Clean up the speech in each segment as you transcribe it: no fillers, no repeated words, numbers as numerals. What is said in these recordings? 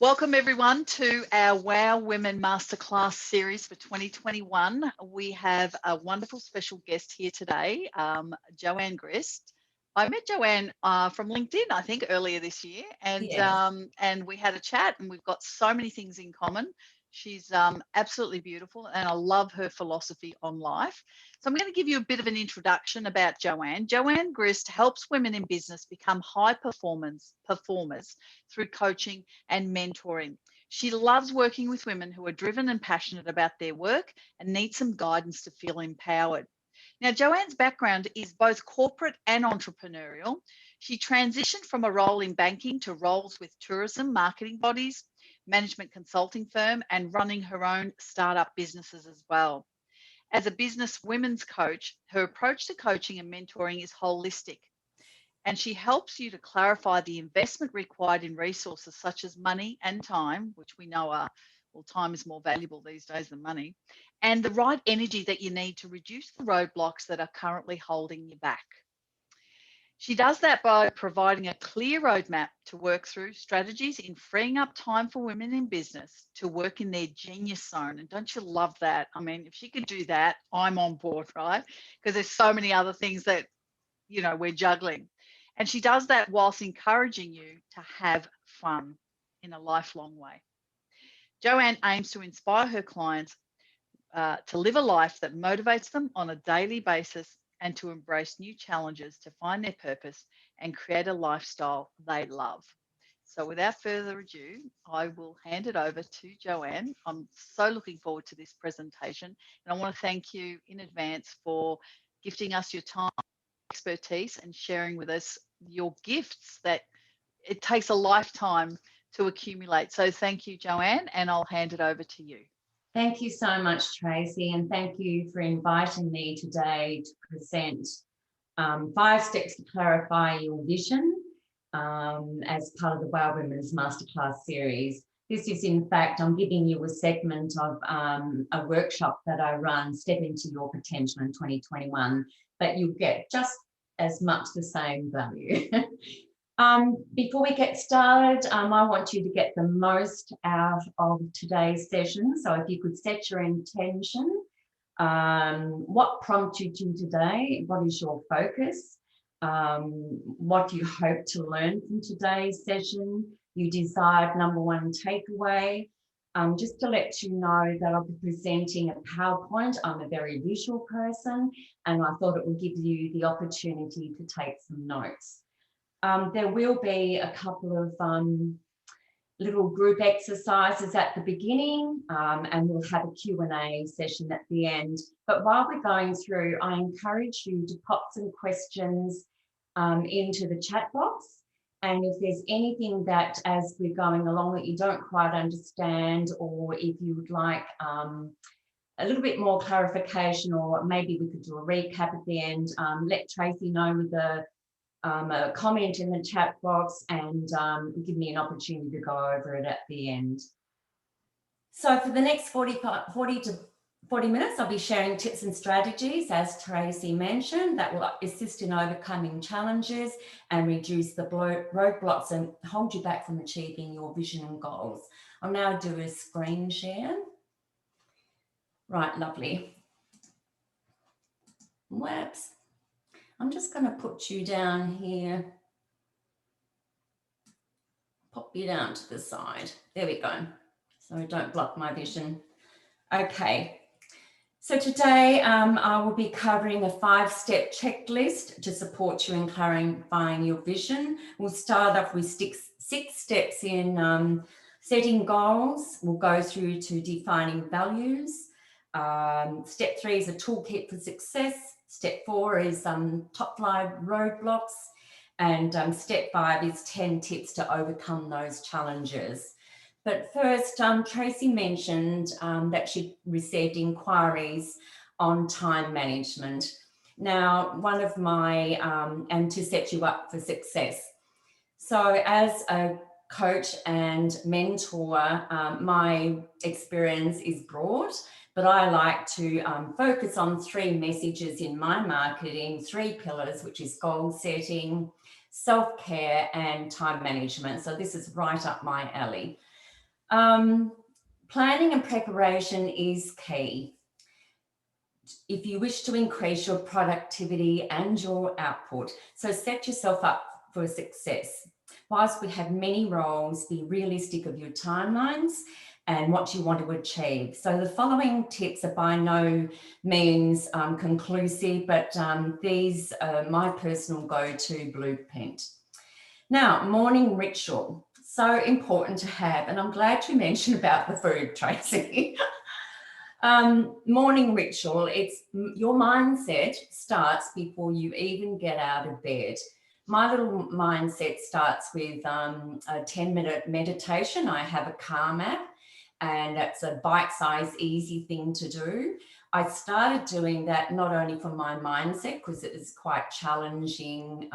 Welcome everyone to our Wow Women Masterclass series for 2021. We have a wonderful special guest here today, Joanne Grist. I met Joanne from LinkedIn, I think, earlier this year, Yes. and we had a chat, and we've got so many things in common. She's absolutely beautiful, and I love her philosophy on life. So I'm going to give you a bit of an introduction about Joanne. Joanne Grist helps women in business become high performers through coaching and mentoring. She loves working with women who are driven and passionate about their work and need some guidance to feel empowered. Now, Joanne's background is both corporate and entrepreneurial. She transitioned from a role in banking to roles with tourism, marketing bodies, management consulting firm, and running her own startup businesses as well. As a business women's coach, her approach to coaching and mentoring is holistic, and she helps you to clarify the investment required in resources such as money and time, which we know are, well, time is more valuable these days than money, and the right energy that you need to reduce the roadblocks that are currently holding you back. She does that by providing a clear roadmap to work through strategies in freeing up time for women in business to work in their genius zone. And don't you love that? I mean, if she could do that, I'm on board, right? Because there's so many other things that, we're juggling. And she does that whilst encouraging you to have fun in a lifelong way. Joanne aims to inspire her clients to live a life that motivates them on a daily basis and to embrace new challenges to find their purpose and create a lifestyle they love. So, without further ado, I will hand it over to Joanne. I'm so looking forward to this presentation, and I want to thank you in advance for gifting us your time, expertise, and sharing with us your gifts that it takes a lifetime to accumulate. So, thank you, Joanne, and I'll hand it over to you. Thank you so much, Tracy, and thank you for inviting me today to present 5 steps to clarify your vision as part of the Wow Women's Masterclass series. This is, in fact, I'm giving you a segment of a workshop that I run, Step Into Your Potential in 2021, but you'll get just as much the same value. Before we get started, I want you to get the most out of today's session. So if you could set your intention, what prompted you today? What is your focus? What do you hope to learn from today's session? You desired number 1 takeaway. Just to let you know that I'll be presenting a PowerPoint. I'm a very visual person, and I thought it would give you the opportunity to take some notes. There will be a couple of little group exercises at the beginning, and we'll have a Q&A session at the end. But while we're going through, I encourage you to pop some questions into the chat box. And if there's anything that, as we're going along, that you don't quite understand, or if you would like a little bit more clarification, or maybe we could do a recap at the end, let Tracy know with a comment in the chat box, and give me an opportunity to go over it at the end. So for the next 40 to 40 minutes, I'll be sharing tips and strategies, as Tracy mentioned, that will assist in overcoming challenges and reduce the roadblocks and hold you back from achieving your vision and goals. I'll now do a screen share. Right, lovely. Whoops. I'm just going to put you down here. Pop you down to the side. There we go. So don't block my vision. Okay. So today I will be covering a 5-step checklist to support you in clarifying your vision. We'll start off with 6 steps in setting goals. We'll go through to defining values. Step 3 is a toolkit for success. Step 4 is top 5 roadblocks. And step 5 is 10 tips to overcome those challenges. But first, Tracy mentioned that she received inquiries on time management. Now, one of my, and to set you up for success. So as a coach and mentor, my experience is broad, but I like to focus on 3 messages in my marketing, 3 pillars, which is goal setting, self-care, and time management. So this is right up my alley. Planning and preparation is key if you wish to increase your productivity and your output. So set yourself up for success. Whilst we have many roles, be realistic of your timelines and what you want to achieve. So the following tips are by no means conclusive, but these are my personal go-to blueprint. Now, morning ritual, so important to have, and I'm glad you mentioned about the food, Tracy. Morning ritual, it's your mindset starts before you even get out of bed. My little mindset starts with a 10-minute meditation. I have a calm app, and that's a bite-sized, easy thing to do. I started doing that not only for my mindset, because it is quite challenging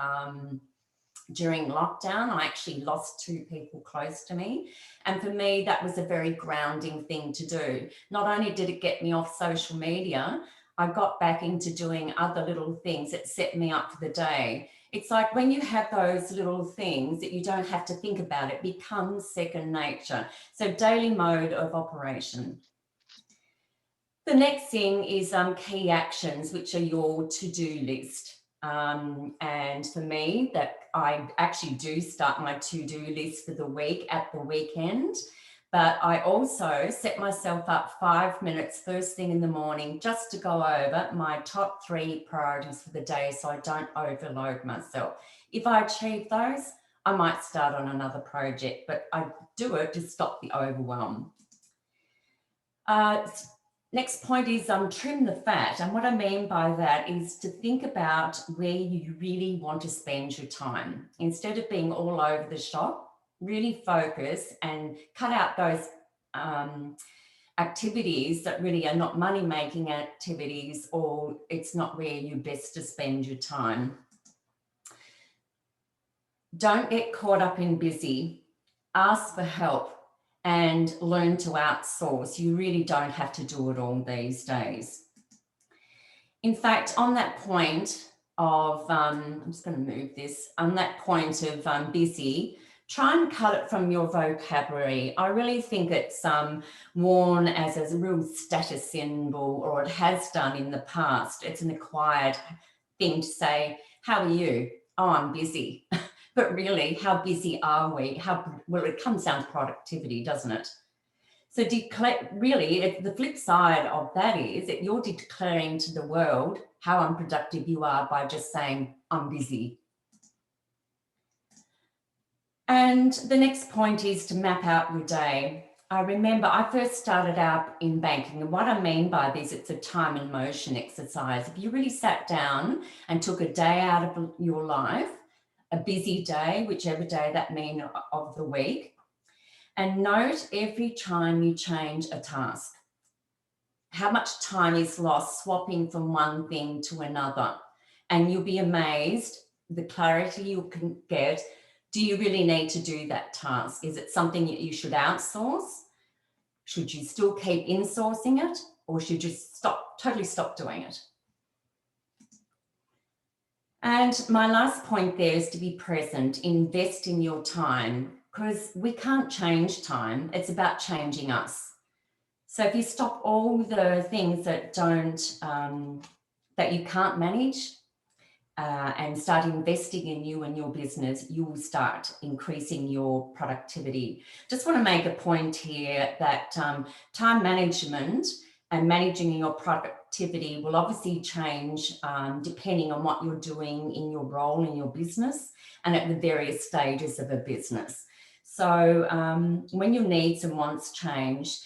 during lockdown. I actually lost 2 people close to me. And for me, that was a very grounding thing to do. Not only did it get me off social media, I got back into doing other little things that set me up for the day. It's like when you have those little things that you don't have to think about, it becomes second nature. So daily mode of operation. The next thing is key actions, which are your to-do list. And for me, that I actually do start my to-do list for the week at the weekend, but I also set myself up 5 minutes first thing in the morning just to go over my top 3 priorities for the day so I don't overload myself. If I achieve those, I might start on another project, but I do it to stop the overwhelm. Next point is trim the fat. And what I mean by that is to think about where you really want to spend your time. Instead of being all over the shop, really focus and cut out those activities that really are not money-making activities, or it's not where you're best to spend your time. Don't get caught up in busy. Ask for help and learn to outsource. You really don't have to do it all these days. In fact, on that point of, I'm just going to move this, on that point of busy, try and cut it from your vocabulary. I really think it's worn as a real status symbol, or it has done in the past. It's an acquired thing to say, how are you? Oh, I'm busy. But really, how busy are we? Well, it comes down to productivity, doesn't it? So really, the flip side of that is that you're declaring to the world how unproductive you are by just saying, I'm busy. And the next point is to map out your day. I remember I first started out in banking, and what I mean by this, it's a time and motion exercise. If you really sat down and took a day out of your life, a busy day, whichever day that means of the week, and note every time you change a task, how much time is lost swapping from one thing to another. And you'll be amazed the clarity you can get. Do you really need to do that task? Is it something that you should outsource? Should you still keep insourcing it, or should you totally stop doing it? And my last point there is to be present, invest in your time, because we can't change time. It's about changing us. So if you stop all the things that that you can't manage and start investing in you and your business, you will start increasing your productivity. Just want to make a point here that time management and managing your productivity will obviously change depending on what you're doing in your role in your business and at the various stages of a business. So when your needs and wants change,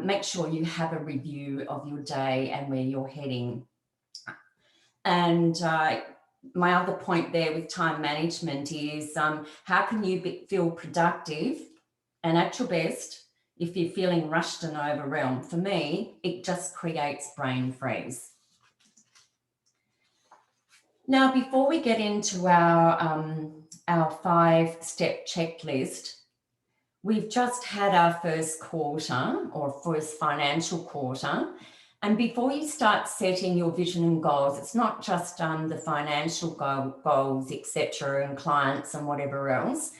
make sure you have a review of your day and where you're heading. And my other point there with time management is how can you feel productive and at your best if you're feeling rushed and overwhelmed? For me, it just creates brain freeze. Now, before we get into our 5-step checklist, we've just had our first quarter or first financial quarter. And before you start setting your vision and goals, it's not just the financial goals, etc., and clients and whatever else.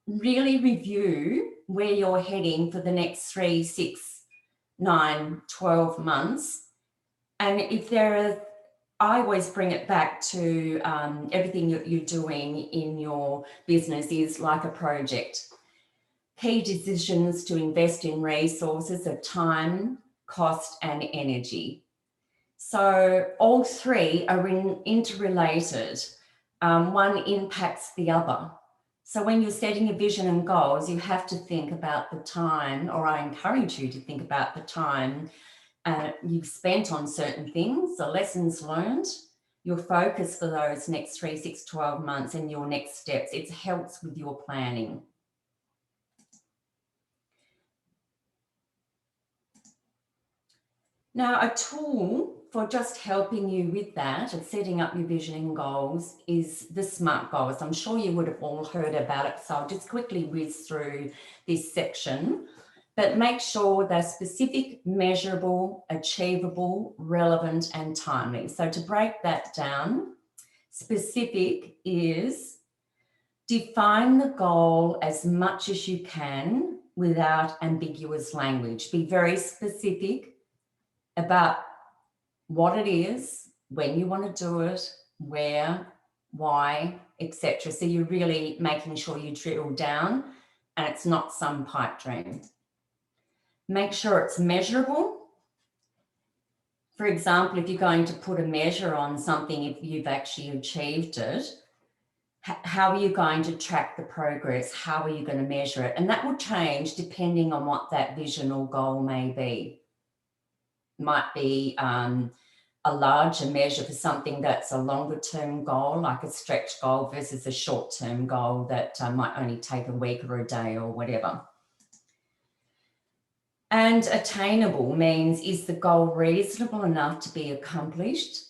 Really review where you're heading for the next 3, 6, 9, 12 months. And if there are, I always bring it back to everything you're doing in your business is like a project. Key decisions to invest in resources of time, cost, and energy. So all three are interrelated. One impacts the other. So when you're setting your vision and goals, you have to think about the time, or I encourage you to think about the time you've spent on certain things, the lessons learned, your focus for those next 3, 6, 12 months, and your next steps. It helps with your planning. Now, a tool for just helping you with that, of setting up your vision and goals, is the SMART goals. I'm sure you would have all heard about it, so I'll just quickly whiz through this section. But make sure they're specific, measurable, achievable, relevant, and timely. So to break that down, specific is define the goal as much as you can without ambiguous language. Be very specific about what it is, when you want to do it, where, why, etc. So you're really making sure you drill down and it's not some pipe dream. Make sure it's measurable. For example, if you're going to put a measure on something, if you've actually achieved it, how are you going to track the progress? How are you going to measure it? And that will change depending on what that vision or goal may be. Might be a larger measure for something that's a longer term goal, like a stretch goal, versus a short term goal that might only take a week or a day or whatever. And attainable means, is the goal reasonable enough to be accomplished?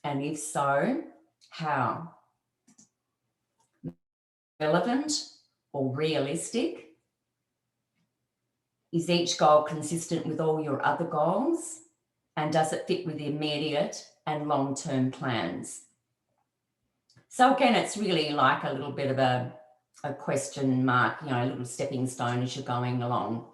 And if so, how? Relevant or realistic? Is each goal consistent with all your other goals? And does it fit with the immediate and long-term plans? So again, it's really like a little bit of a question mark, you know, a little stepping stone as you're going along.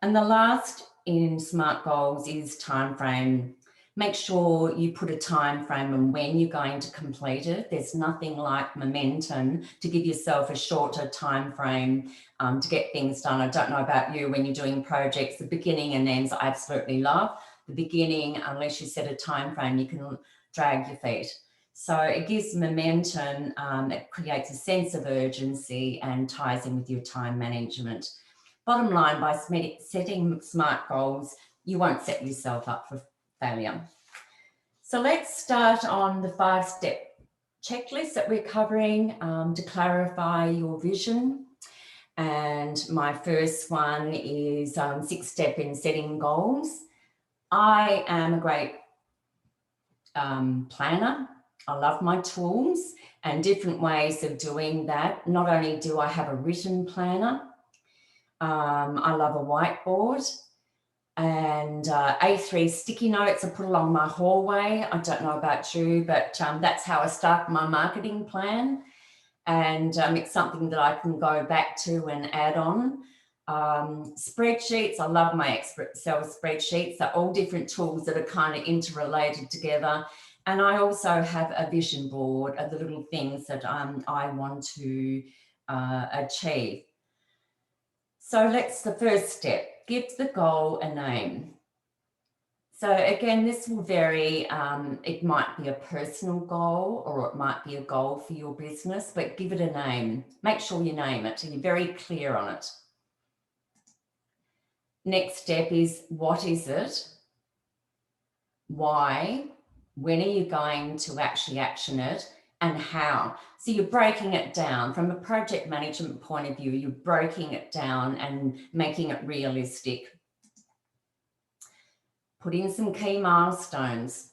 And the last in SMART goals is time frame. Make sure you put a time frame on when you're going to complete it. There's nothing like momentum to give yourself a shorter time frame to get things done. I don't know about you, when you're doing projects, the beginning and ends I absolutely love. The beginning, unless you set a time frame, you can drag your feet. So it gives momentum, it creates a sense of urgency and ties in with your time management. Bottom line, by setting SMART goals, you won't set yourself up for failure. So let's start on the 5-step checklist that we're covering to clarify your vision. And my first one is 6-step in setting goals. I am a great planner. I love my tools and different ways of doing that. Not only do I have a written planner, I love a whiteboard and A3 sticky notes I put along my hallway. I don't know about you, but that's how I start my marketing plan. And it's something that I can go back to and add on. Spreadsheets, I love my Excel spreadsheets. They're all different tools that are kind of interrelated together. And I also have a vision board of the little things that I want to achieve. So the first step, give the goal a name. So again, this will vary. It might be a personal goal or it might be a goal for your business, but give it a name. Make sure you name it and you're very clear on it. Next step is, what is it? Why? When are you going to actually action it? And how? So you're breaking it down from a project management point of view. You're breaking it down and making it realistic. Put in some key milestones.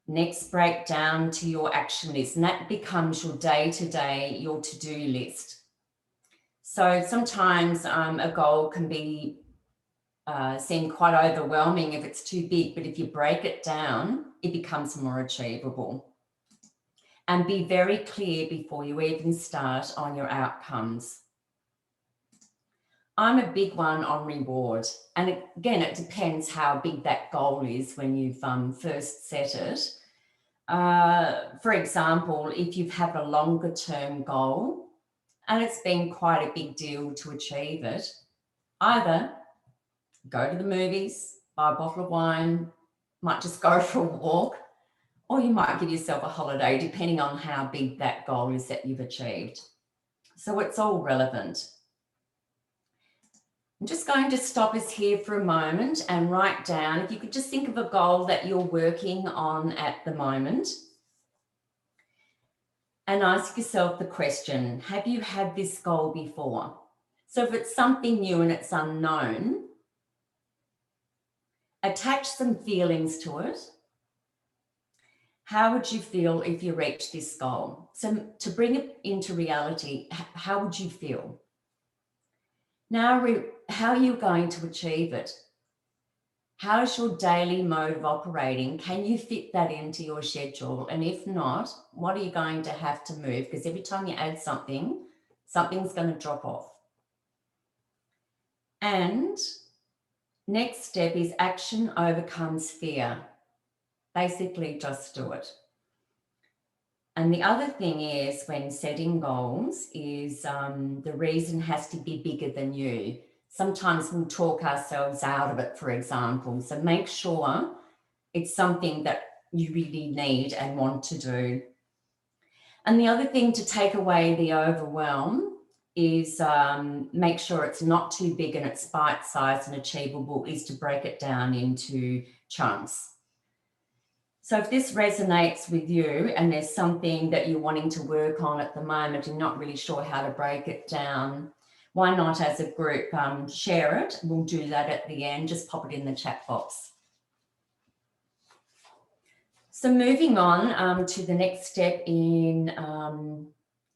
Next, break down to your action list, and that becomes your day-to-day, your to-do list. So sometimes a goal can be seem quite overwhelming if it's too big, but if you break it down, it becomes more achievable. and be very clear before you even start on your outcomes. I'm a big one on reward. And again, it depends how big that goal is when you've first set it. For example, if you've had a longer term goal and it's been quite a big deal to achieve it, either go to the movies, buy a bottle of wine, might just go for a walk, or you might give yourself a holiday, depending on how big that goal is that you've achieved. So it's all relevant. I'm just going to stop us here for a moment and write down, if you could just think of a goal that you're working on at the moment, and ask yourself the question, have you had this goal before? So if it's something new and it's unknown, attach some feelings to it. How would you feel if you reached this goal? So to bring it into reality, how would you feel? Now, how are you going to achieve it? How is your daily mode of operating? Can you fit that into your schedule? And if not, what are you going to have to move? Because every time you add something, something's going to drop off. And next step is action overcomes fear. Basically, just do it. And the other thing is, when setting goals, is the reason has to be bigger than you. Sometimes we'll talk ourselves out of it, for example. So make sure it's something that you really need and want to do. And the other thing to take away the overwhelm is make sure it's not too big and it's bite-sized and achievable, is to break it down into chunks. So if this resonates with you and there's something that you're wanting to work on at the moment and not really sure how to break it down, why not as a group share it? We'll do that at the end. Just pop it in the chat box. So moving on to the next step in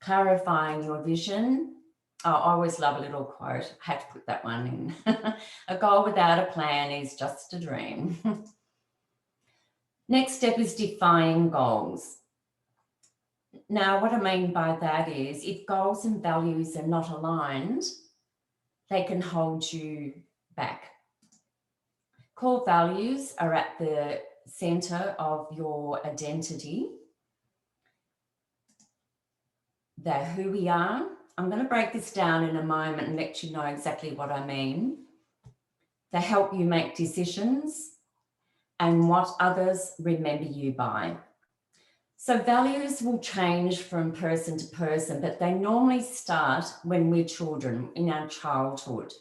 clarifying your vision. Oh, I always love a little quote. I had to put that one in. A goal without a plan is just a dream. Next step is defining goals. Now, what I mean by that is, if goals and values are not aligned, they can hold you back. Core values are at the center of your identity. They're who we are. I'm going to break this down in a moment and let you know exactly what I mean. They help you make decisions and what others remember you by. So values will change from person to person, but they normally start when we're children, in our childhood.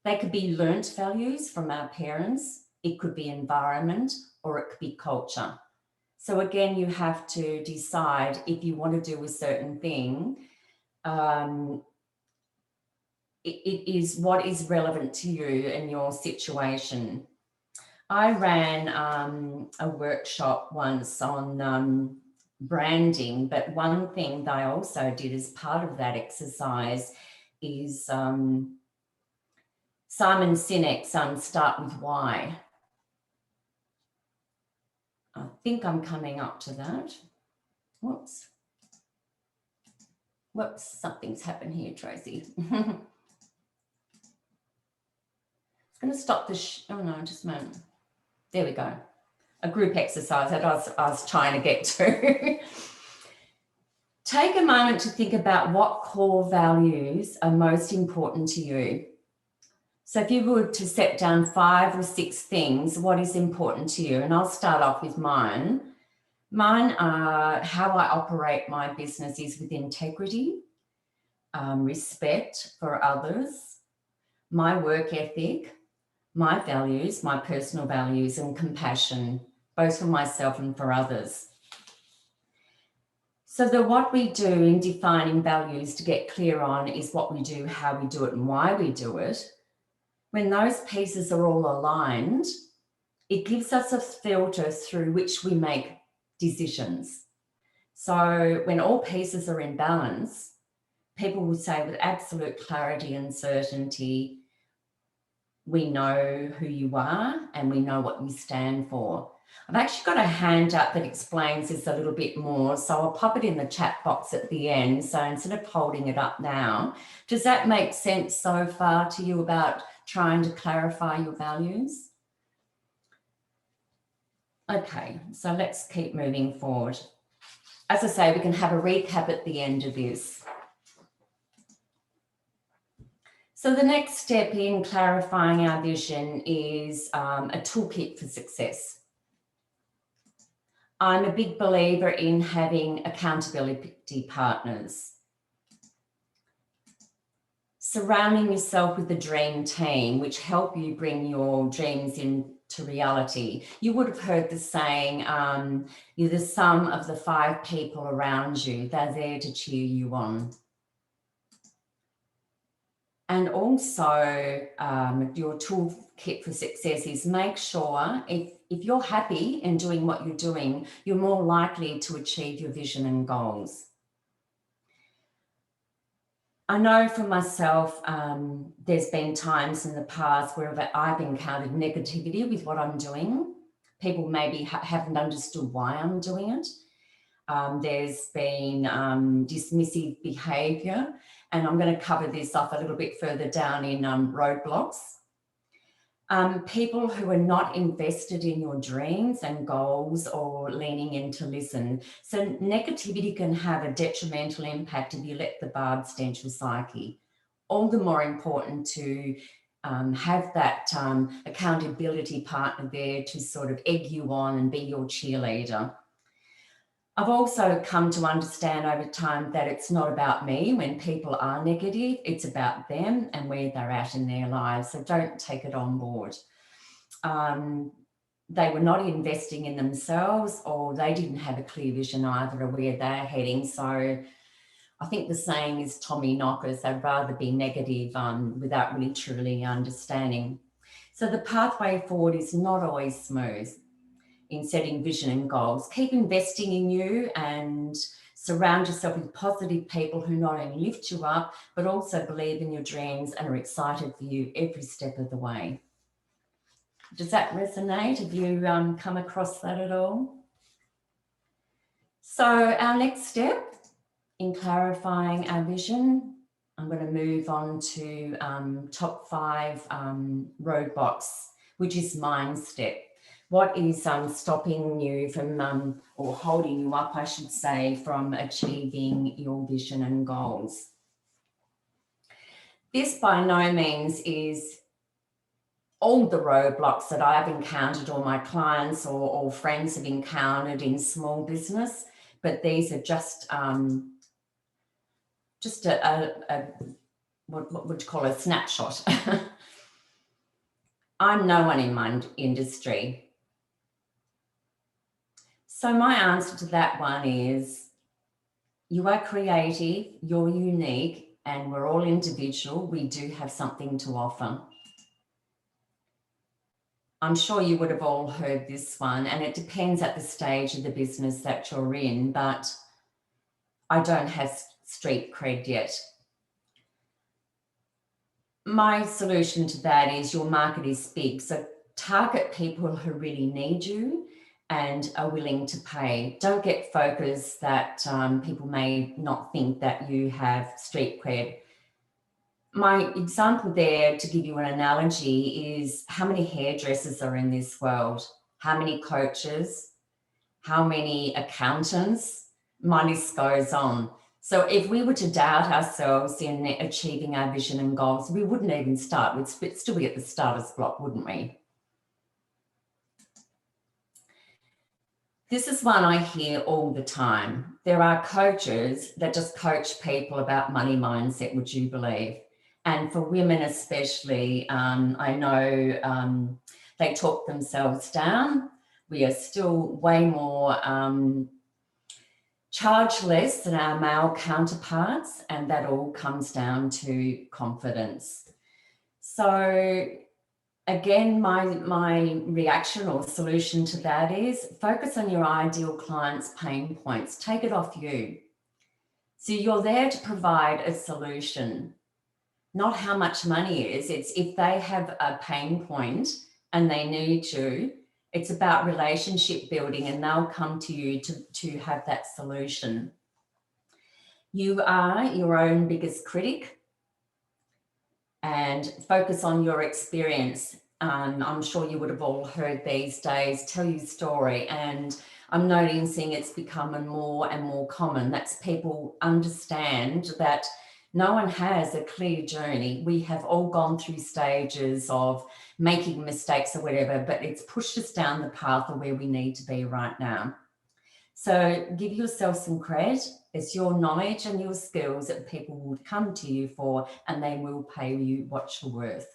They could be learnt values from our parents, it could be environment, or it could be culture. So again, you have to decide if you want to do a certain thing. It is what is relevant to you and your situation. I ran a workshop once on branding, but one thing that I also did as part of that exercise is Simon Sinek's Start With Why. I think I'm coming up to that. Whoops, something's happened here, Tracy. It's going to stop the, oh no, just a moment. There we go. A group exercise that I was trying to get to. Take a moment to think about what core values are most important to you. So if you were to set down 5 or 6 things, what is important to you? And I'll start off with mine. Mine are how I operate my business is with integrity, respect for others, my work ethic, my values, my personal values, and compassion, both for myself and for others. So what we do in defining values to get clear on is what we do, how we do it, and why we do it. When those pieces are all aligned, it gives us a filter through which we make decisions. So when all pieces are in balance, people will say with absolute clarity and certainty, we know who you are and we know what you stand for. I've actually got a handout that explains this a little bit more, so I'll pop it in the chat box at the end. So instead of holding it up now, does that make sense so far to you about trying to clarify your values? Okay, so let's keep moving forward. As I say, we can have a recap at the end of this. So the next step in clarifying our vision is a toolkit for success. I'm a big believer in having accountability partners. Surrounding yourself with a dream team, which help you bring your dreams into reality. You would have heard the saying, you're the sum of the 5 people around you. They're there to cheer you on. And also your toolkit for success is make sure if you're happy in doing what you're doing, you're more likely to achieve your vision and goals. I know for myself, there's been times in the past where I've encountered negativity with what I'm doing. People maybe haven't understood why I'm doing it. There's been dismissive behaviour, and I'm going to cover this off a little bit further down in roadblocks. People who are not invested in your dreams and goals or leaning in to listen. So negativity can have a detrimental impact if you let the barb stench your psyche. All the more important to have that accountability partner there to sort of egg you on and be your cheerleader. I've also come to understand over time that it's not about me when people are negative, it's about them and where they're at in their lives. So don't take it on board. They were not investing in themselves, or they didn't have a clear vision either of where they're heading. So I think the saying is Tommy knockers, they'd rather be negative without really truly understanding. So the pathway forward is not always smooth in setting vision and goals. Keep investing in you and surround yourself with positive people who not only lift you up, but also believe in your dreams and are excited for you every step of the way. Does that resonate? Have you come across that at all? So our next step in clarifying our vision, I'm going to move on to top 5 roadblocks, which is mind step. What is stopping you from, or holding you up, I should say, from achieving your vision and goals? This by no means is all the roadblocks that I've encountered or my clients or friends have encountered in small business, but these are just what would you call a snapshot. I'm no one in my industry. So my answer to that one is you are creative, you're unique, and we're all individual. We do have something to offer. I'm sure you would have all heard this one, and it depends at the stage of the business that you're in, but I don't have street cred yet. My solution to that is your market is big, so target people who really need you and are willing to pay. Don't get focused that people may not think that you have street cred. My example there, to give you an analogy, is how many hairdressers are in this world? How many coaches? How many accountants? My list goes on. So if we were to doubt ourselves in achieving our vision and goals, we wouldn't even start. We'd still be at the starter's block, wouldn't we? This is one I hear all the time. There are coaches that just coach people about money mindset, would you believe? And for women especially, I know they talk themselves down. We are still way more charge less than our male counterparts, and that all comes down to confidence. So again, my reaction or solution to that is focus on your ideal client's pain points. Take it off you. So you're there to provide a solution, not how much money is. It's if they have a pain point and they need you, It's about relationship building, and they'll come to you to have that solution. You are your own biggest critic, and focus on your experience. I'm sure you would have all heard these days, tell your story, and I'm noticing it's becoming more and more common. That's people understand that no one has a clear journey. We have all gone through stages of making mistakes or whatever, but it's pushed us down the path of where we need to be right now. So give yourself some credit. It's your knowledge and your skills that people will come to you for, and they will pay you what you're worth.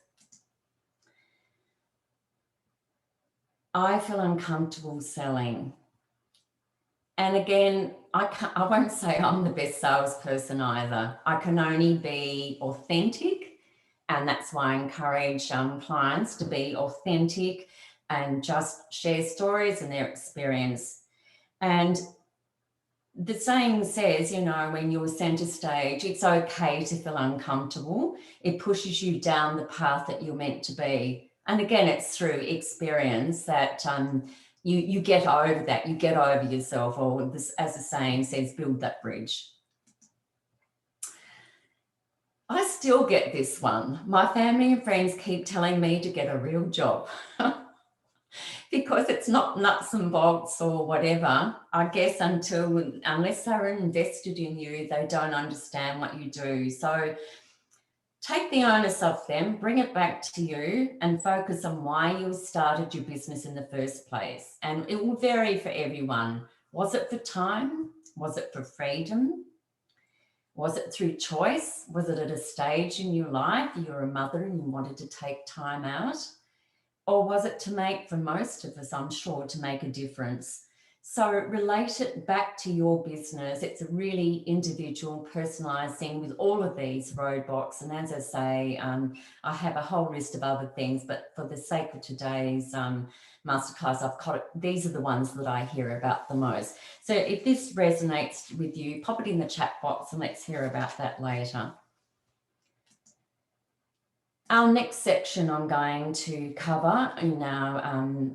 I feel uncomfortable selling. And again, I won't say I'm the best salesperson either. I can only be authentic, and that's why I encourage clients to be authentic and just share stories and their experience. And the saying says, you know, when you're center stage, it's okay to feel uncomfortable. It pushes you down the path that you're meant to be. And again, it's through experience that you get over that, you get over yourself, or this, as the saying says, build that bridge. I still get this one. My family and friends keep telling me to get a real job. Because it's not nuts and bolts or whatever, I guess, unless they're invested in you, they don't understand what you do. So take the onus off them, bring it back to you, and focus on why you started your business in the first place. And it will vary for everyone. Was it for time? Was it for freedom? Was it through choice? Was it at a stage in your life, you were a mother and you wanted to take time out? Or was it to make, for most of us, I'm sure, to make a difference? So relate it back to your business. It's a really individual, personalised thing with all of these roadblocks. And as I say, I have a whole list of other things, but for the sake of today's masterclass, these are the ones that I hear about the most. So if this resonates with you, pop it in the chat box and let's hear about that later. Our next section I'm going to cover in our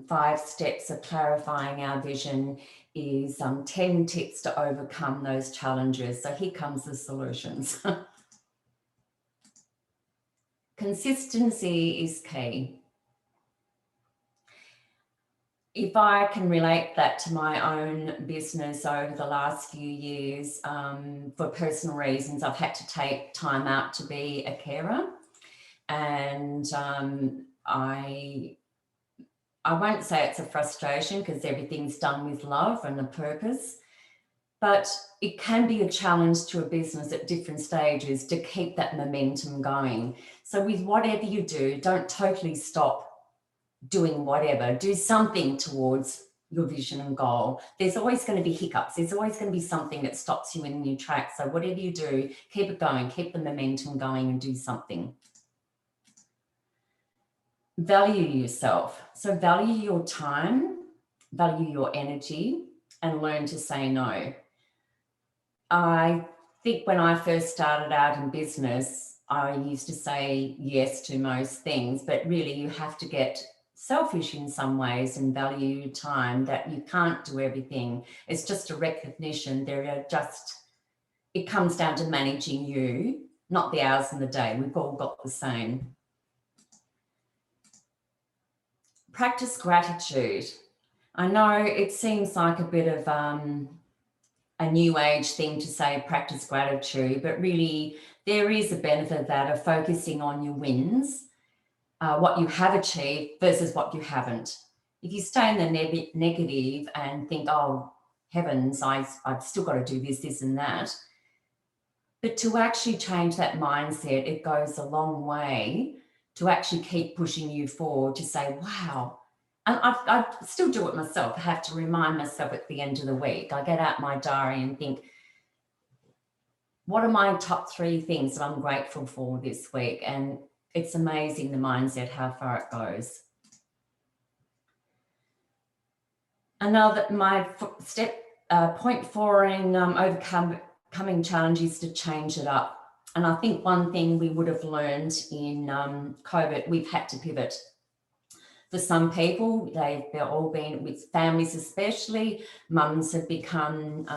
5 steps of clarifying our vision is 10 tips to overcome those challenges. So here comes the solutions. Consistency is key. If I can relate that to my own business over the last few years, for personal reasons, I've had to take time out to be a carer. And I won't say it's a frustration because everything's done with love and a purpose, but it can be a challenge to a business at different stages to keep that momentum going. So with whatever you do, don't totally stop doing whatever. Do something towards your vision and goal. There's always going to be hiccups. There's always going to be something that stops you in your tracks. So whatever you do, keep it going, keep the momentum going and do something. Value yourself. So value your time, value your energy, and learn to say no. I think when I first started out in business, I used to say yes to most things, but really you have to get selfish in some ways and value your time, that you can't do everything. It's just a recognition. It comes down to managing you, not the hours in the day. We've all got the same. Practice gratitude. I know it seems like a bit of a new age thing to say practice gratitude, but really there is a benefit of that, of focusing on your wins, what you have achieved versus what you haven't. If you stay in the negative and think, oh, heavens, I've still got to do this and that. But to actually change that mindset, it goes a long way to actually keep pushing you forward, to say, wow. And I still do it myself. I have to remind myself at the end of the week. I get out my diary and think, what are my top 3 things that I'm grateful for this week? And it's amazing, the mindset, how far it goes. Another, my point 4 in overcoming challenges, to change it up. And I think one thing we would have learned in COVID, we've had to pivot. For some people, they've all been with families, especially mums have become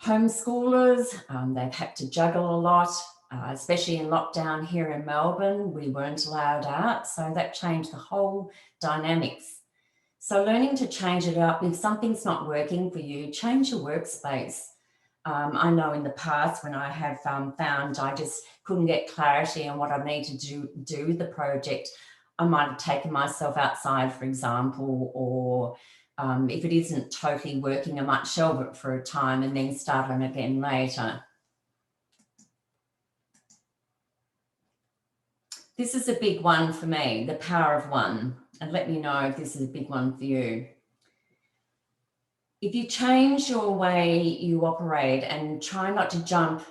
homeschoolers. They've had to juggle a lot, especially in lockdown here in Melbourne. We weren't allowed out, so that changed the whole dynamics. So learning to change it up, if something's not working for you, change your workspace. I know in the past when I have found I just couldn't get clarity on what I need to do with the project, I might have taken myself outside, for example, or if it isn't totally working, I might shelve it for a time and then start on again later. This is a big one for me, the power of one. And let me know if this is a big one for you. If you change your way you operate and try not to jump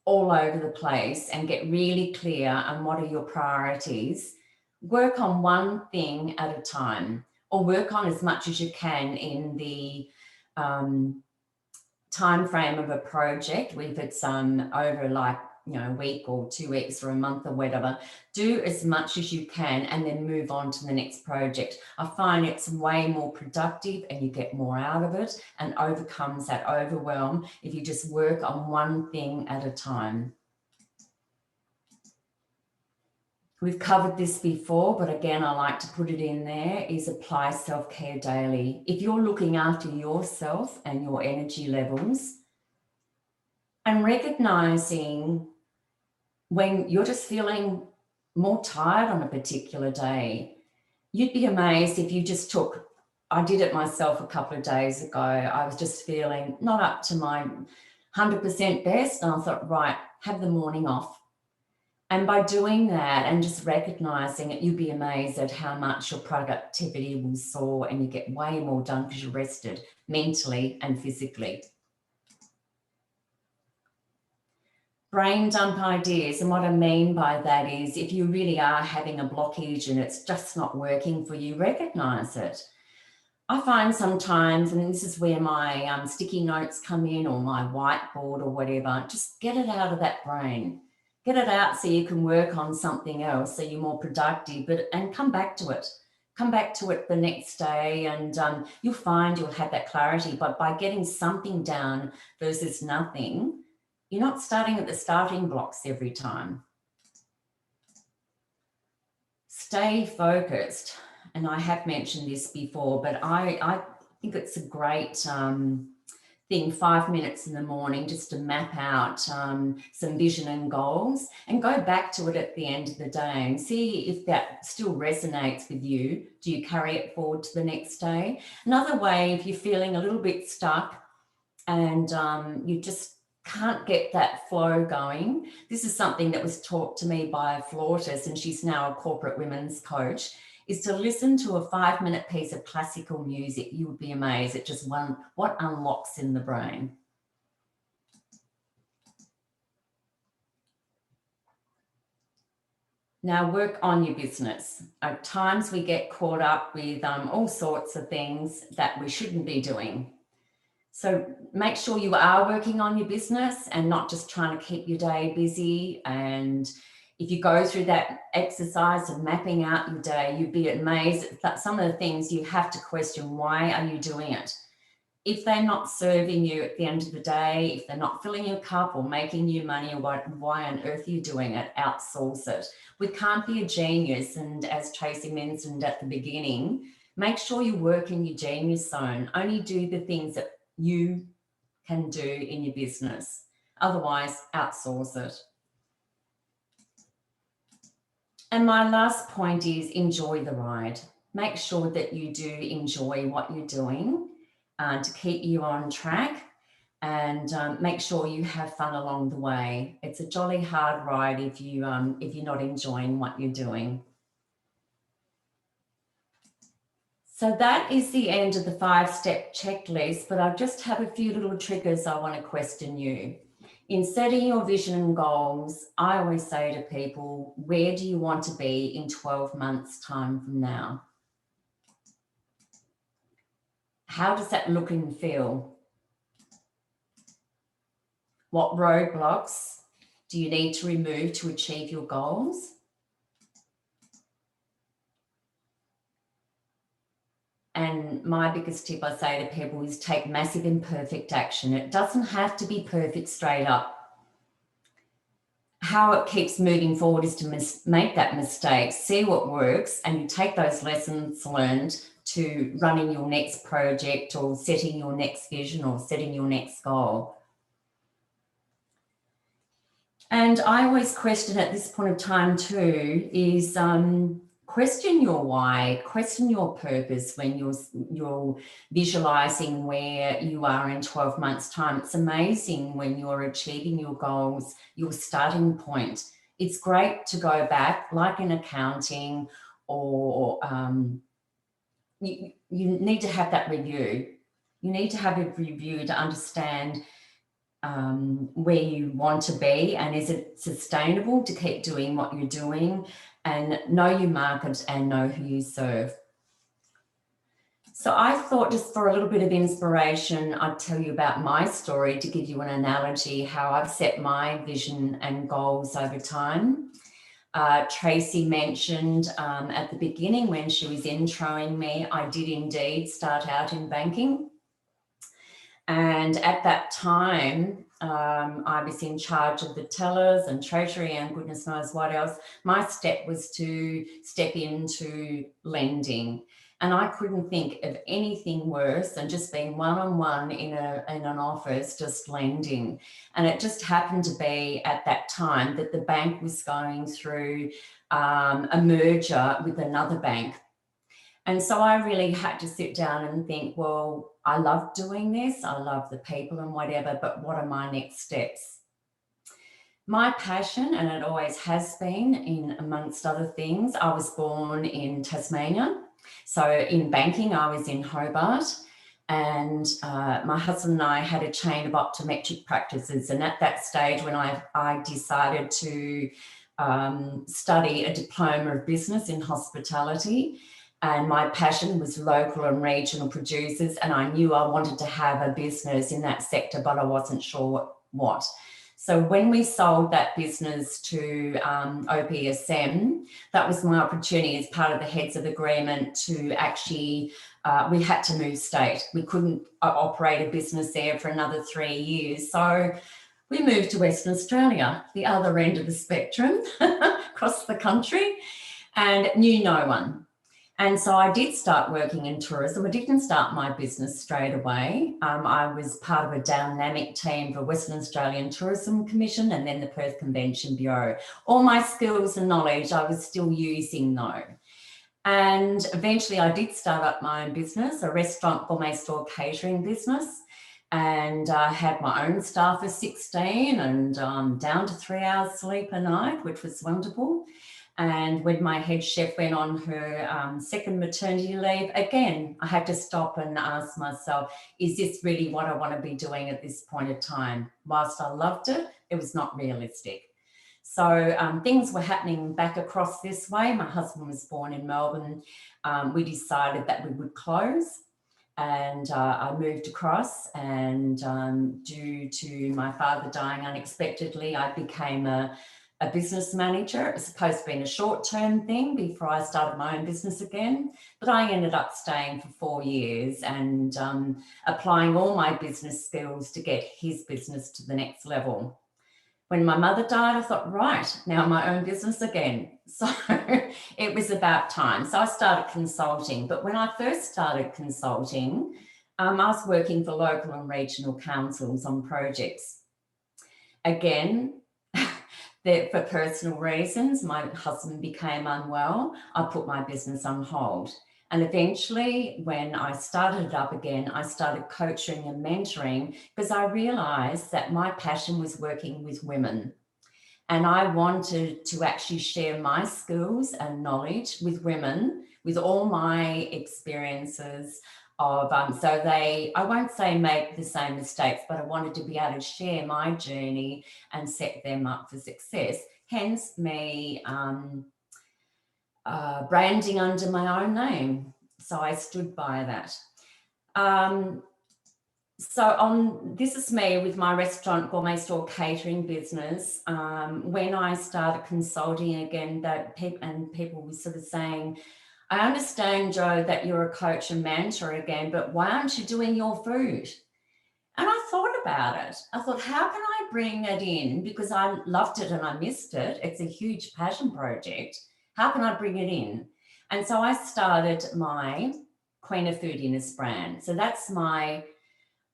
all over the place and get really clear on what are your priorities, work on one thing at a time, or work on as much as you can in the time frame of a project. If it's over like a week or 2 weeks or a month or whatever, do as much as you can and then move on to the next project. I find it's way more productive and you get more out of it and overcomes that overwhelm if you just work on one thing at a time. We've covered this before, but again, I like to put it in there, is apply self-care daily. If you're looking after yourself and your energy levels and recognizing when you're just feeling more tired on a particular day, you'd be amazed if you just took, I did it myself a couple of days ago. I was just feeling not up to my 100% best. And I thought, right, have the morning off. And by doing that and just recognizing it, you'd be amazed at how much your productivity will soar and you get way more done because you're rested mentally and physically. Brain dump ideas. And what I mean by that is if you really are having a blockage and it's just not working for you, recognize it. I find sometimes, and this is where my sticky notes come in or my whiteboard or whatever, just get it out of that brain. Get it out so you can work on something else so you're more productive, and come back to it. Come back to it the next day and you'll find you'll have that clarity. But by getting something down versus nothing, you're not starting at the starting blocks every time. Stay focused. And I have mentioned this before, but I think it's a great thing, 5 minutes in the morning, just to map out some vision and goals and go back to it at the end of the day and see if that still resonates with you. Do you carry it forward to the next day? Another way, if you're feeling a little bit stuck and you just can't get that flow going. This is something that was taught to me by a flautist, and she's now a corporate women's coach, is to listen to a 5-minute piece of classical music. You would be amazed at just what unlocks in the brain. Now work on your business. At times we get caught up with all sorts of things that we shouldn't be doing. So make sure you are working on your business and not just trying to keep your day busy. And if you go through that exercise of mapping out your day, you'd be amazed at some of the things you have to question. Why are you doing it? If they're not serving you at the end of the day, if they're not filling your cup or making you money, why on earth are you doing it? Outsource it. We can't be a genius. And as Tracy mentioned at the beginning, make sure you work in your genius zone. Only do the things that you can do in your business. Otherwise, outsource it. And my last point is enjoy the ride. Make sure that you do enjoy what you're doing to keep you on track, and make sure you have fun along the way. It's a jolly hard ride if you're not enjoying what you're doing. So that is the end of the 5-step checklist, but I just have a few little triggers I want to question you. In setting your vision and goals, I always say to people, where do you want to be in 12 months' time from now? How does that look and feel? What roadblocks do you need to remove to achieve your goals? And my biggest tip I say to people is take massive imperfect action. It doesn't have to be perfect straight up. How it keeps moving forward is to make that mistake, see what works, and you take those lessons learned to running your next project or setting your next vision or setting your next goal. And I always question at this point of time too is question your why, question your purpose when you're visualizing where you are in 12 months' time. It's amazing when you're achieving your goals, your starting point. It's great to go back, like in accounting, or you need to have that review. You need to have a review to understand where you want to be, and is it sustainable to keep doing what you're doing, and know your market and know who you serve. So I thought, just for a little bit of inspiration, I'd tell you about my story to give you an analogy how I've set my vision and goals over time. Tracy mentioned at the beginning when she was introing me, I did indeed start out in banking. And at that time, I was in charge of the tellers and treasury and goodness knows what else. My step was to step into lending. And I couldn't think of anything worse than just being one-on-one in an office, just lending. And it just happened to be at that time that the bank was going through a merger with another bank. And so I really had to sit down and think, well, I love doing this. I love the people and whatever, but what are my next steps? My passion, and it always has been, in amongst other things, I was born in Tasmania. So in banking, I was in Hobart, and my husband and I had a chain of optometric practices. And at that stage, when I decided to study a diploma of business in hospitality, and my passion was local and regional producers, and I knew I wanted to have a business in that sector, but I wasn't sure what. So when we sold that business to OPSM, that was my opportunity as part of the heads of agreement to actually, we had to move state. We couldn't operate a business there for another 3 years. So we moved to Western Australia, the other end of the spectrum, across the country, and knew no one. And so I did start working in tourism. I didn't start my business straight away. I was part of a dynamic team for Western Australian Tourism Commission and then the Perth Convention Bureau. All my skills and knowledge I was still using though. And eventually I did start up my own business, a restaurant gourmet store catering business. And I had my own staff of 16 and down to 3 hours sleep a night, which was wonderful. And when my head chef went on her second maternity leave, again, I had to stop and ask myself, is this really what I want to be doing at this point of time? Whilst I loved it, it was not realistic. So things were happening back across this way. My husband was born in Melbourne. We decided that we would close. And I moved across, and due to my father dying unexpectedly, I became a business manager. It was supposed to be a short-term thing before I started my own business again, but I ended up staying for 4 years and applying all my business skills to get his business to the next level. When my mother died, I thought, right, now my own business again. So it was about time. So I started consulting. But when I first started consulting, I was working for local and regional councils on projects. Again, for personal reasons, my husband became unwell. I put my business on hold. And eventually, when I started it up again, I started coaching and mentoring because I realized that my passion was working with women. And I wanted to actually share my skills and knowledge with women, with all my experiences of, so they, I won't say make the same mistakes, but I wanted to be able to share my journey and set them up for success. Hence me branding under my own name. So I stood by that. This is me with my restaurant gourmet store catering business. When I started consulting again, that people were sort of saying, I understand, Joe, that you're a coach and mentor again, but why aren't you doing your food? And I thought about it. I thought, how can I bring it in? Because I loved it and I missed it. It's a huge passion project. How can I bring it in? And so I started my Queen of Foodiness brand. So that's my,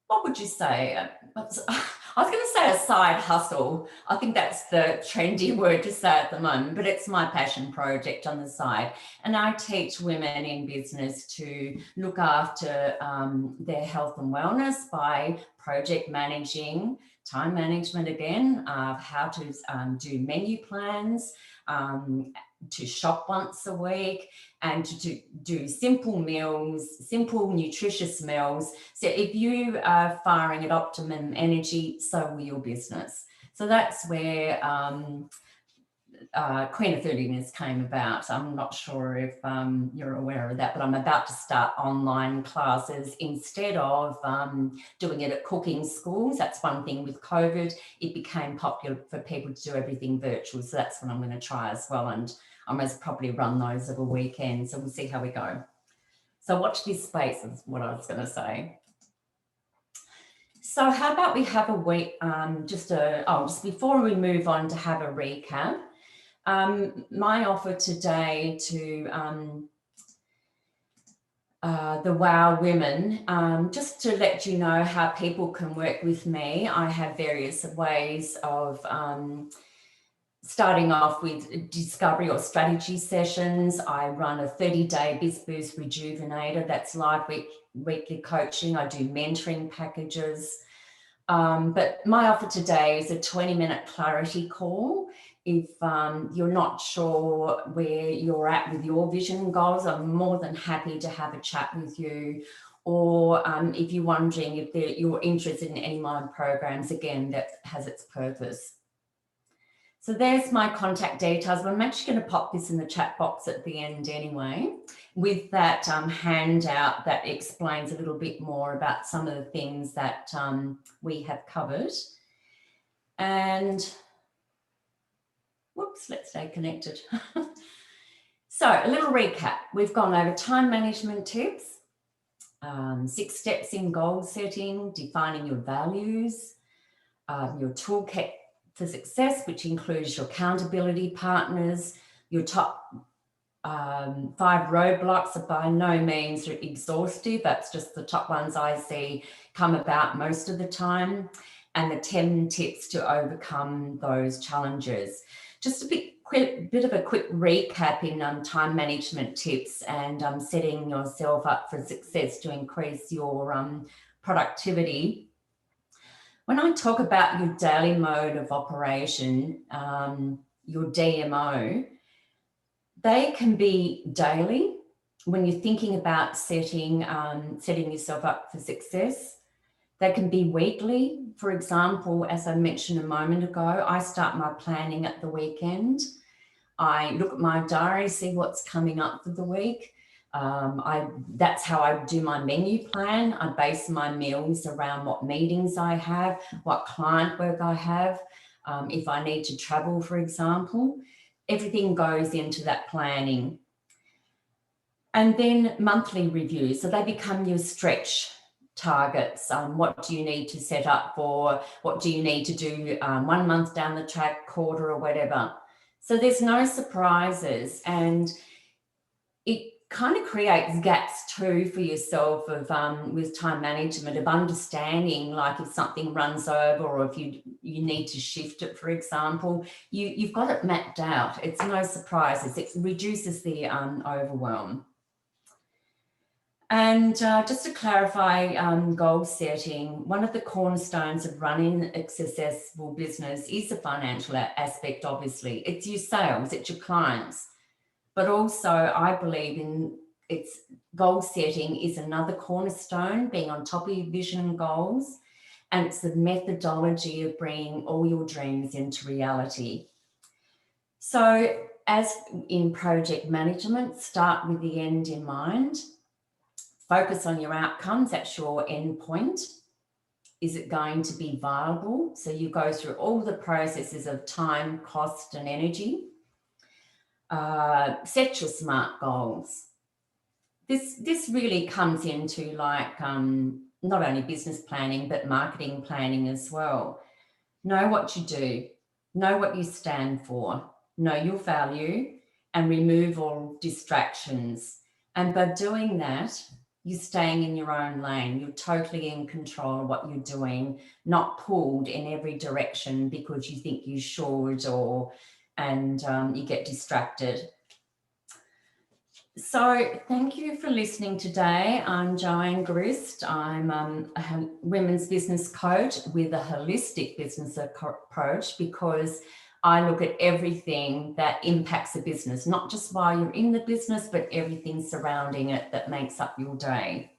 what would you say? I was going to say a side hustle. I think that's the trendy word to say at the moment, but it's my passion project on the side. And I teach women in business to look after their health and wellness by project managing, time management again, how to do menu plans, to shop once a week, and to do simple meals, simple nutritious meals. So if you are firing at optimum energy, so will your business. So that's where Queen of Foodiness came about. I'm not sure if you're aware of that, but I'm about to start online classes instead of doing it at cooking schools. That's one thing with COVID. It became popular for people to do everything virtual. So that's what I'm going to try as well. And I must probably run those at a weekend. So we'll see how we go. So watch this space is what I was going to say. So how about we have a week, just before we move on to have a recap, my offer today to the WOW women, just to let you know how people can work with me. I have various ways of starting off with discovery or strategy sessions. I run a 30-day Biz Boost Rejuvenator. That's live weekly coaching. I do mentoring packages. But my offer today is a 20-minute clarity call. If you're not sure where you're at with your vision and goals, I'm more than happy to have a chat with you. Or if you're wondering if you're interested in any of my programs, again, that has its purpose. So there's my contact details. I'm actually going to pop this in the chat box at the end anyway, with that handout that explains a little bit more about some of the things that we have covered. And whoops, let's stay connected. So a little recap. We've gone over time management tips, 6 steps in goal setting, defining your values, your toolkit for success, which includes your accountability partners, your top 5 roadblocks are by no means exhaustive. That's just the top ones I see come about most of the time, and the 10 tips to overcome those challenges. Just a bit of a quick recap in time management tips and setting yourself up for success to increase your productivity. When I talk about your daily mode of operation, your DMO, they can be daily when you're thinking about setting yourself up for success. They can be weekly. For example, as I mentioned a moment ago, I start my planning at the weekend. I look at my diary, see what's coming up for the week. That's how I do my menu plan. I base my meals around what meetings I have, what client work I have. If I need to travel, for example, everything goes into that planning. And then monthly reviews. So they become your stretch targets. What do you need to set up for? What do you need to do 1 month down the track, quarter or whatever? So there's no surprises, and it kind of creates gaps too for yourself of with time management, of understanding, like if something runs over or if you need to shift it, for example, you've got it mapped out. It's no surprises. It reduces the overwhelm. And just to clarify goal setting, one of the cornerstones of running a successful business is the financial aspect, obviously. It's your sales, it's your clients. But also I believe in its goal setting is another cornerstone, being on top of your vision and goals. And it's the methodology of bringing all your dreams into reality. So as in project management, start with the end in mind. Focus on your outcomes. That's your end point. Is it going to be viable? So you go through all the processes of time, cost, and energy. Set your SMART goals. this really comes into like not only business planning, but marketing planning as well. Know what you do, know what you stand for, know your value, and remove all distractions. And by doing that, you're staying in your own lane. You're totally in control of what you're doing, not pulled in every direction because you think you should, and you get distracted. So thank you for listening today. I'm Joanne Grist. I'm a women's business coach with a holistic business approach, because I look at everything that impacts a business, not just while you're in the business, but everything surrounding it that makes up your day.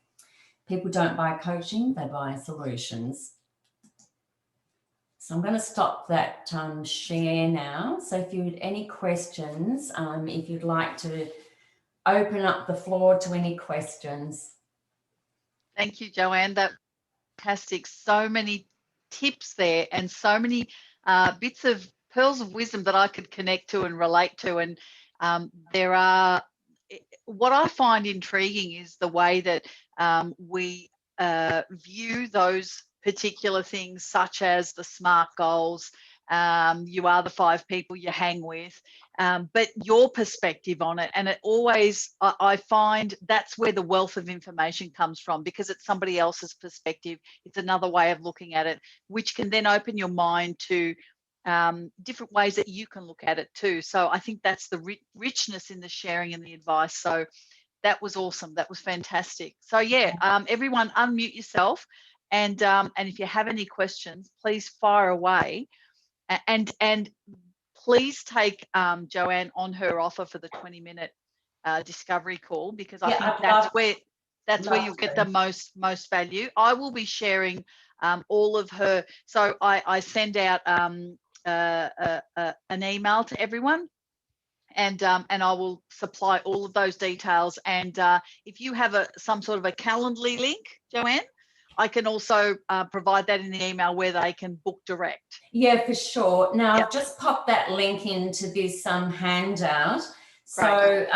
People don't buy coaching, they buy solutions. So I'm going to stop that share now. So if you had any questions, if you'd like to open up the floor to any questions. Thank you, Joanne. That's fantastic. So many tips there, and so many bits of pearls of wisdom that I could connect to and relate to. And there are, what I find intriguing is the way that we view those particular things, such as the SMART goals. You are the 5 people you hang with, but your perspective on it. And it always, I find that's where the wealth of information comes from, because it's somebody else's perspective. It's another way of looking at it, which can then open your mind to different ways that you can look at it too. So I think that's the richness in the sharing and the advice. So that was awesome. That was fantastic. So yeah, everyone unmute yourself, and if you have any questions, please fire away, and please take Joanne on her offer for the 20-minute discovery call, because I think that's where you'll get the most value. I will be sharing all of her. So I send out an email to everyone, and I will supply all of those details. And if you have some sort of a Calendly link, Joanne, I can also provide that in the email where they can book direct. Yeah, for sure. Now, I've just popped that link into this handout. So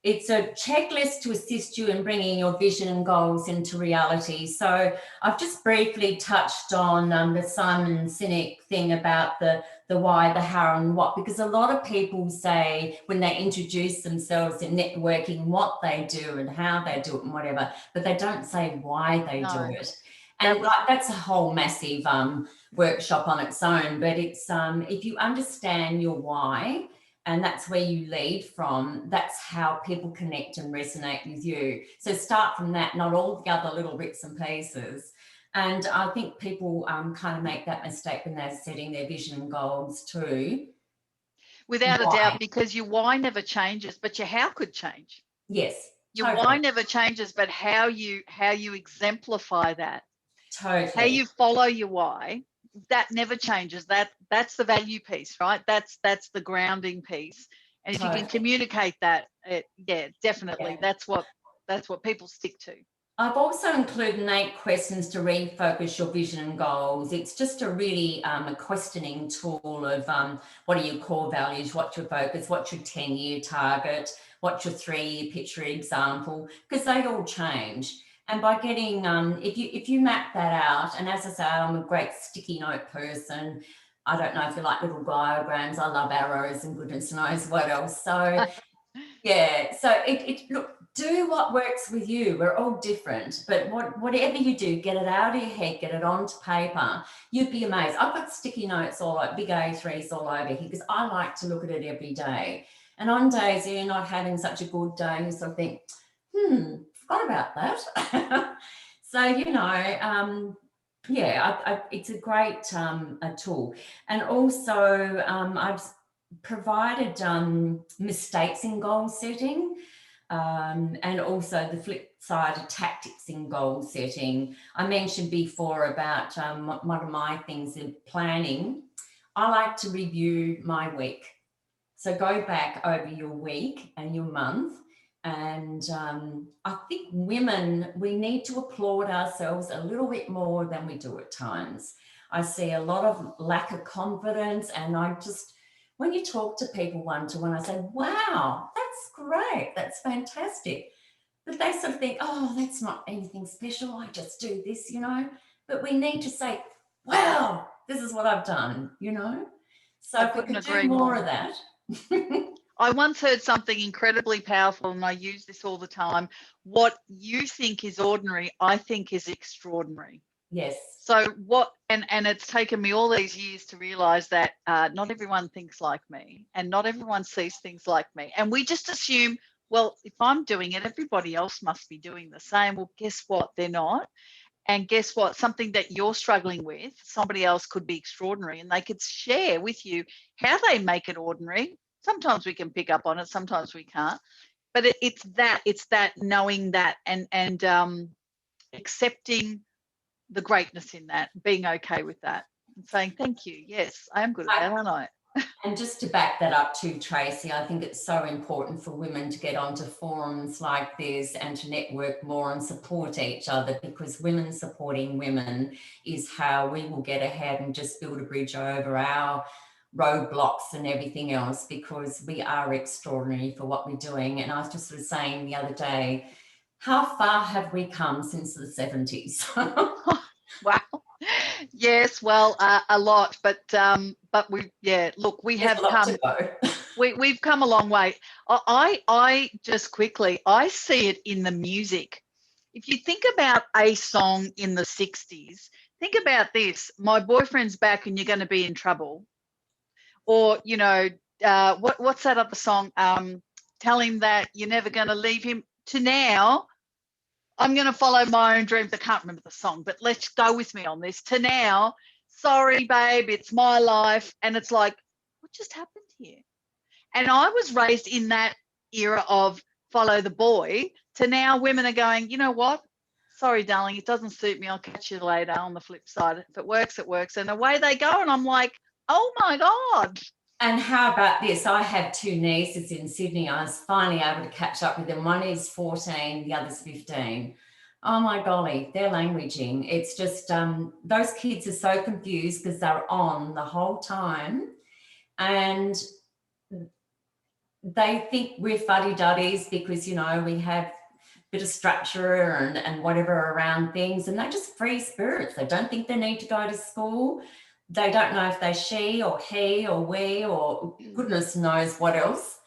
it's a checklist to assist you in bringing your vision and goals into reality. So I've just briefly touched on the Simon Sinek thing about the why, the how, and what, because a lot of people say when they introduce themselves in networking what they do and how they do it and whatever, but they don't say why they do it. And that's a whole massive workshop on its own. But it's if you understand your why, and that's where you lead from, that's how people connect and resonate with you. So start from that, not all the other little bits and pieces. And I think people kind of make that mistake when they're setting their vision and goals too. Without a doubt, because your why never changes, but your how could change. Yes. Your why never changes, but how you exemplify that. Totally. How you follow your why, that never changes. That's the value piece, right? That's the grounding piece. And if you can communicate that, definitely. Yeah. That's what people stick to. I've also included 8 questions to refocus your vision and goals. It's just a really a questioning tool of what are your core values, what's your focus, what's your 10-year target, what's your 3-year picture example, because they all change. And by getting, if you map that out, and as I say, I'm a great sticky note person. I don't know if you like little diagrams. I love arrows and goodness knows what else. So yeah, so look, do what works with you. We're all different, but whatever you do, get it out of your head, get it onto paper. You'd be amazed. I've got sticky notes all like big A3s all over here because I like to look at it every day. And on days you're not having such a good day, you sort of think, forgot about that. So, it's a great a tool. And also I've provided mistakes in goal setting, and also the flip side of tactics in goal setting. I mentioned before about one of my things in planning. I like to review my week. So go back over your week and your month. And I think women, we need to applaud ourselves a little bit more than we do at times. I see a lot of lack of confidence, and when you talk to people one-to-one, I say, wow, that's great, that's fantastic. but they sort of think, oh, that's not anything special. I just do this, you know. But we need to say, wow, this is what I've done, you know. So I if we couldn't could do agree more more. of that. I once heard something incredibly powerful, and I use this all the time. What you think is ordinary, I think is extraordinary. Yes. So what, and it's taken me all these years to realize that not everyone thinks like me, and not everyone sees things like me. And we just assume, well, if I'm doing it, everybody else must be doing the same. Well, guess what? They're not. And guess what? Something that you're struggling with, somebody else could be extraordinary, and they could share with you how they make it ordinary. Sometimes we can pick up on it, sometimes we can't. But it's that knowing that, and accepting the greatness in that, being okay with that, and saying thank you. Yes, I am good at that, aren't I? And just to back that up too, Tracy, I think it's so important for women to get onto forums like this and to network more and support each other, because women supporting women is how we will get ahead and just build a bridge over our roadblocks and everything else, because we are extraordinary for what we're doing. And I was just sort of saying the other day, how far have we come since the 70s? Wow. Yes, well, a lot, but we, yeah, look, we There's have a lot come. to go. We've come a long way. I just quickly, I see it in the music. If you think about a song in the 60s, think about this: my boyfriend's back and you're going to be in trouble. Or, you know, what's that other song? Tell him that you're never going to leave him. To now, I'm going to follow my own dreams. I can't remember the song, but let's go with me on this. To now, sorry, babe, it's my life. And it's like, what just happened here? And I was raised in that era of follow the boy, to now women are going, you know what? Sorry, darling, it doesn't suit me. I'll catch you later on the flip side. If it works, it works. And away they go. And I'm like, oh my God. And how about this? I have two nieces in Sydney. I was finally able to catch up with them. One is 14, the other's 15. Oh my golly, they're languaging. It's just those kids are so confused because they're on the whole time. And they think we're fuddy-duddies because, you know, we have a bit of structure and whatever around things, and they're just free spirits. They don't think they need to go to school. They don't know if they're she or he or we or goodness knows what else.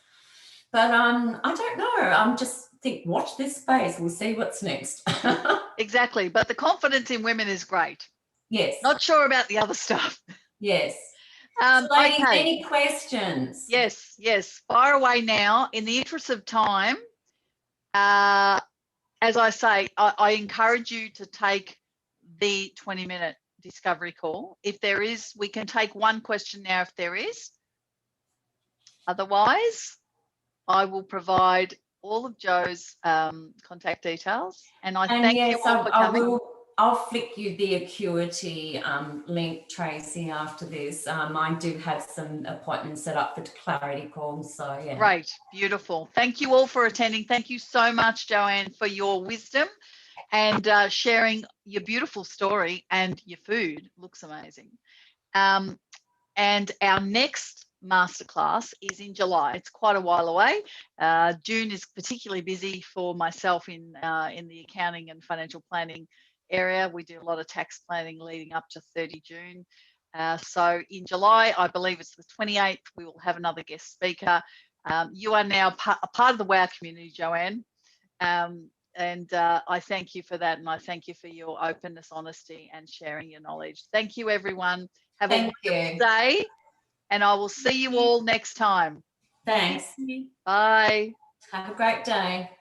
But I don't know. I'm just think, watch this space. We'll see what's next. Exactly. But the confidence in women is great. Yes. Not sure about the other stuff. Yes. So ladies, Okay. any questions? Yes. Fire away now. In the interest of time, as I say, I encourage you to take the 20-minute discovery call. If there is, we can take one question now if there is. Otherwise, I will provide all of Jo's contact details. And thank you all for coming. I'll flick you the Acuity link, Tracy, after this. I do have some appointments set up for clarity calls. So, yeah. Great. Beautiful. Thank you all for attending. Thank you so much, Joanne, for your wisdom and sharing your beautiful story, and your food looks amazing. And our next masterclass is in July. It's quite a while away. June is particularly busy for myself in the accounting and financial planning area. We do a lot of tax planning leading up to 30 June. So in July, I believe it's the 28th, we will have another guest speaker. You are now a part of the WOW community, Joanne. And I thank you for that. And I thank you for your openness, honesty, and sharing your knowledge. Thank you, everyone. Have a wonderful day. And I will see you all next time. Thanks. Bye. Have a great day.